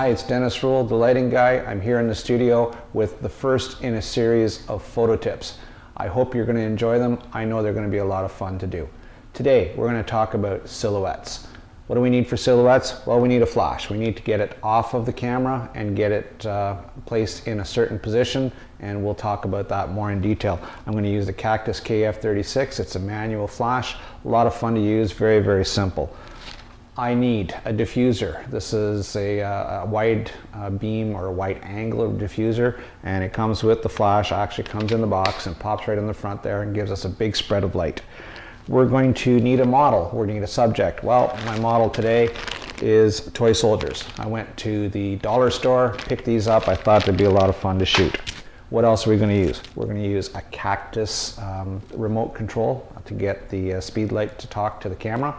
Hi, it's Denis Rule, the lighting guy. I'm here in the studio with the first in a series of photo tips. I hope you're going to enjoy them. I know they're going to be a lot of fun to do. Today, we're going to talk about silhouettes. What do we need for silhouettes? Well, we need a flash. We need to get it off of the camera and get it placed in a certain position, and we'll talk about that more in detail. I'm going to use the Cactus KF36. It's a manual flash. A lot of fun to use, very, very simple. I need a diffuser. This is a wide beam or a wide angle diffuser, and it comes with the flash. Actually comes in the box and pops right in the front there and gives us a big spread of light. We're going to need a model. We're going to need a subject. Well, my model today is toy soldiers. I went to the dollar store, picked these up. I thought they'd be a lot of fun to shoot. What else are we going to use? We're going to use a Cactus remote control to get the speed light to talk to the camera.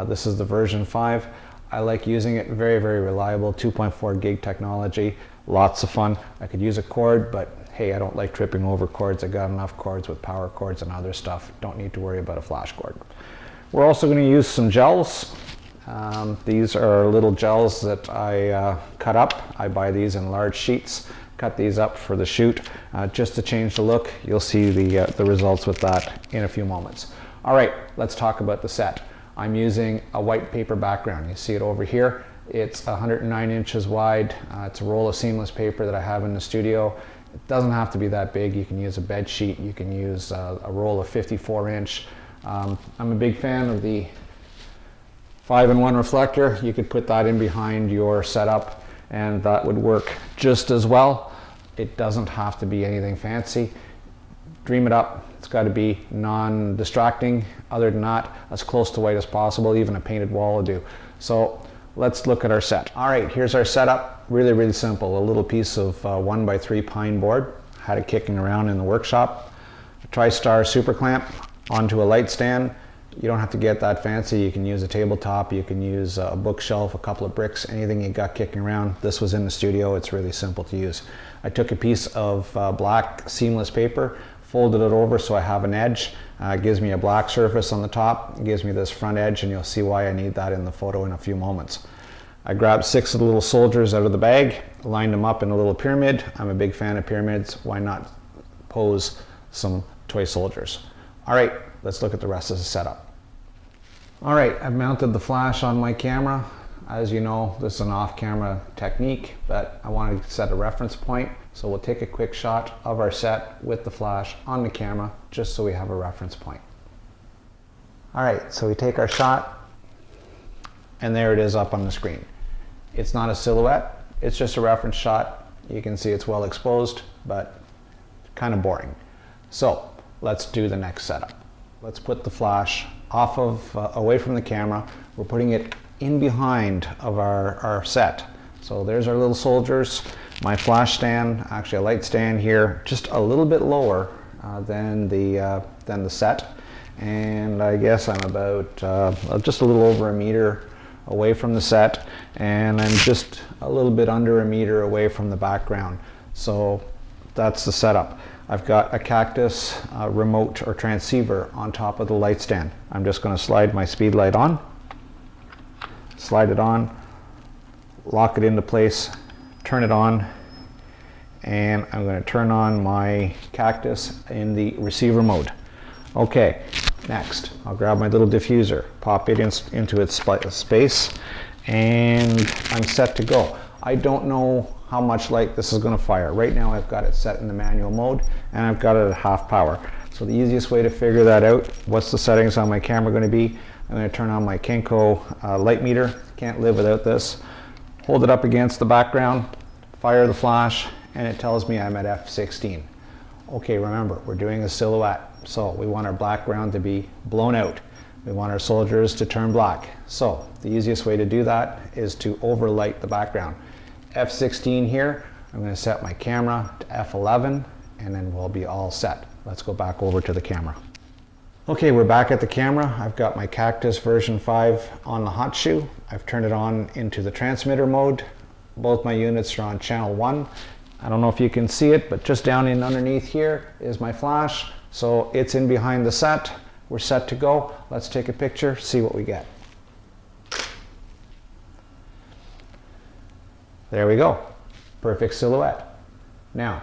This is the version 5. I like using it, very, very reliable, 2.4 gig technology, lots of fun. I could use a cord, but hey, I don't like tripping over cords. I got enough cords with power cords and other stuff. Don't need to worry about a flash cord. We're also going to use some gels. These are little gels that I cut up. I buy these in large sheets, cut these up for the shoot, just to change the look. You'll see the results with that in a few moments. All right, let's talk about the set. I'm using a white paper background. You see it over here. It's 109 inches wide. It's a roll of seamless paper that I have in the studio. It doesn't have to be that big. You can use a bed sheet. You can use a roll of 54 inch. I'm a big fan of the 5-in-1 reflector. You could put that in behind your setup and that would work just as well. It doesn't have to be anything fancy. Dream it up. It's got to be non-distracting. Other than that, as close to white as possible. Even a painted wall will do. So let's look at our set. All right, here's our setup. Really, really simple. A little piece of 1x3 pine board. Had it kicking around in the workshop. A TriStar super clamp onto a light stand. You don't have to get that fancy. You can use a tabletop. You can use a bookshelf, a couple of bricks, anything you got kicking around. This was in the studio. It's really simple to use. I took a piece of black seamless paper, folded it over so I have an edge. It gives me a black surface on the top. It gives me this front edge, and you'll see why I need that in the photo in a few moments. I grabbed 6 of the little soldiers out of the bag, lined them up in a little pyramid. I'm a big fan of pyramids. Why not pose some toy soldiers? All right, let's look at the rest of the setup. All right, I've mounted the flash on my camera. As you know, this is an off-camera technique, but I wanted to set a reference point. So we'll take a quick shot of our set with the flash on the camera, just so we have a reference point. All right, so we take our shot, and there it is up on the screen. It's not a silhouette, it's just a reference shot. You can see it's well exposed, but kind of boring. So let's do the next setup. Let's put the flash off of, away from the camera. We're putting it in behind of our set. So there's our little soldiers. My flash stand, actually a light stand here, just a little bit lower than the set. And I guess I'm about just a little over a meter away from the set, and I'm just a little bit under a meter away from the background. So that's the setup. I've got a Cactus remote or transceiver on top of the light stand. I'm just going to slide my speed light on, slide it on, lock it into place, turn it on, and I'm going to turn on my Cactus in the receiver mode. Okay, next I'll grab my little diffuser, pop it into its space, and I'm set to go. I don't know how much light this is going to fire. Right now I've got it set in the manual mode, and I've got it at half power. So the easiest way to figure that out, what's the settings on my camera going to be? I'm going to turn on my Kinko light meter. Can't live without this. Hold it up against the background, fire the flash, and it tells me I'm at f16. Okay, remember, we're doing a silhouette, so we want our background to be blown out. We want our soldiers to turn black. So the easiest way to do that is to overlight the background. f16 here, I'm going to set my camera to f11, and then we'll be all set. Let's go back over to the camera. Okay, we're back at the camera. I've got my Cactus version 5 on the hot shoe. I've turned it on into the transmitter mode. Both my units are on channel 1. I don't know if you can see it, but just down in underneath here is my flash. So it's in behind the set. We're set to go. Let's take a picture, see what we get. There we go. Perfect silhouette. Now,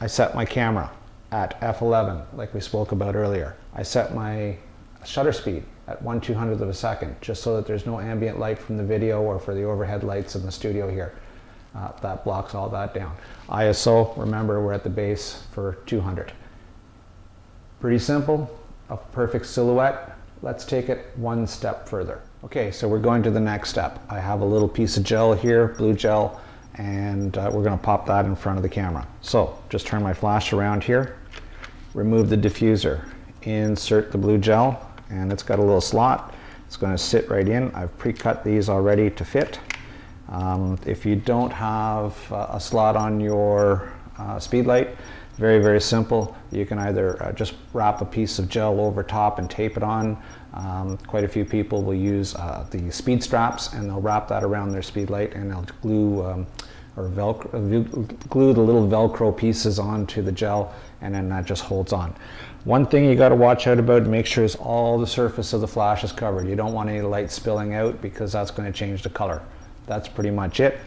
I set my camera at f11, like we spoke about earlier. I set my shutter speed at 1/200th of a second, just so that there's no ambient light from the video or for the overhead lights in the studio here. That blocks all that down. ISO, remember we're at the base for 200. Pretty simple, a perfect silhouette. Let's take it one step further. Okay, so we're going to the next step. I have a little piece of gel here, blue gel, and we're going to pop that in front of the camera. So just turn my flash around here, remove the diffuser, insert the blue gel, and it's got a little slot. It's going to sit right in. I've pre-cut these already to fit. If you don't have a slot on your speedlight, very, very simple. You can either just wrap a piece of gel over top and tape it on. Quite a few people will use the speed straps, and they'll wrap that around their speedlight, and they'll glue glue the little Velcro pieces onto the gel, and then that just holds on. One thing you got to watch out about, make sure is all the surface of the flash is covered. You don't want any light spilling out, because that's going to change the color. That's pretty much it.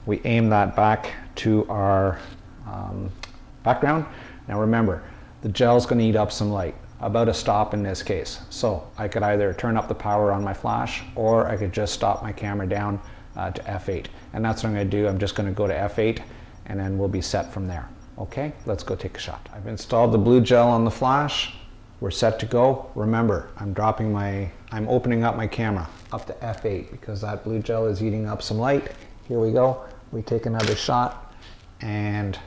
We aim that back to our background. Now remember, the gel is going to eat up some light, about a stop in this case. So I could either turn up the power on my flash, or I could just stop my camera down to f8. And that's what I'm going to do. I'm just going to go to f8, and then we'll be set from there. Okay, let's go take a shot. I've installed the blue gel on the flash. We're set to go. Remember, I'm opening up my camera up to f8 because that blue gel is eating up some light. Here we go. We take another shot, and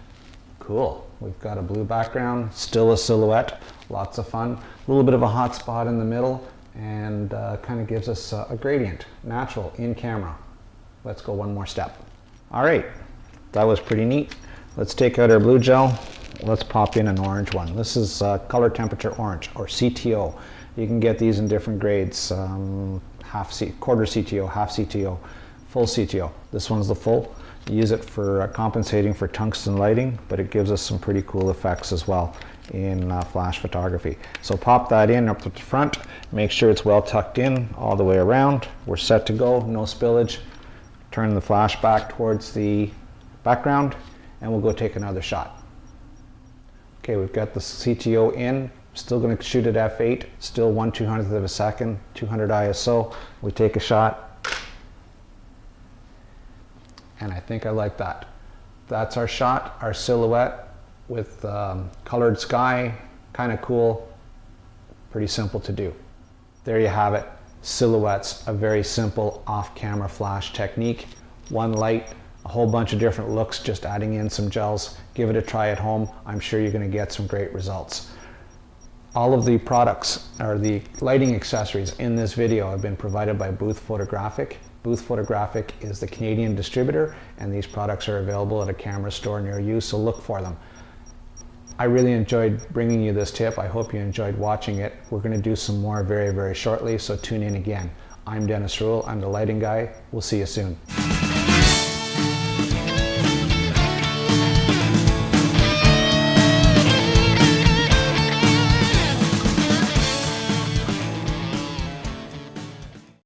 cool. We've got a blue background, still a silhouette, lots of fun. A little bit of a hot spot in the middle, and kind of gives us a gradient, natural, in camera. Let's go one more step. All right, that was pretty neat. Let's take out our blue gel. Let's pop in an orange one. This is color temperature orange, or CTO. You can get these in different grades, quarter CTO, half CTO, full CTO. This one's the full. Use it for compensating for tungsten lighting, but it gives us some pretty cool effects as well in flash photography. So pop that in up to the front, make sure it's well tucked in all the way around. We're set to go, no spillage. Turn the flash back towards the background, and we'll go take another shot. Okay, we've got the CTO in, still going to shoot at f8, still 1/200th of a second, 200 ISO. We take a shot, and I think I like that. That's our shot, our silhouette with colored sky, kind of cool, pretty simple to do. There you have it, silhouettes, a very simple off-camera flash technique. One light, a whole bunch of different looks, just adding in some gels. Give it a try at home. I'm sure you're going to get some great results. All of the products, or the lighting accessories in this video, have been provided by Booth Photographic. Booth Photographic is the Canadian distributor, and these products are available at a camera store near you, so look for them. I really enjoyed bringing you this tip. I hope you enjoyed watching it. We're going to do some more very, very shortly, so tune in again. I'm Denis Rule. I'm the lighting guy. We'll see you soon.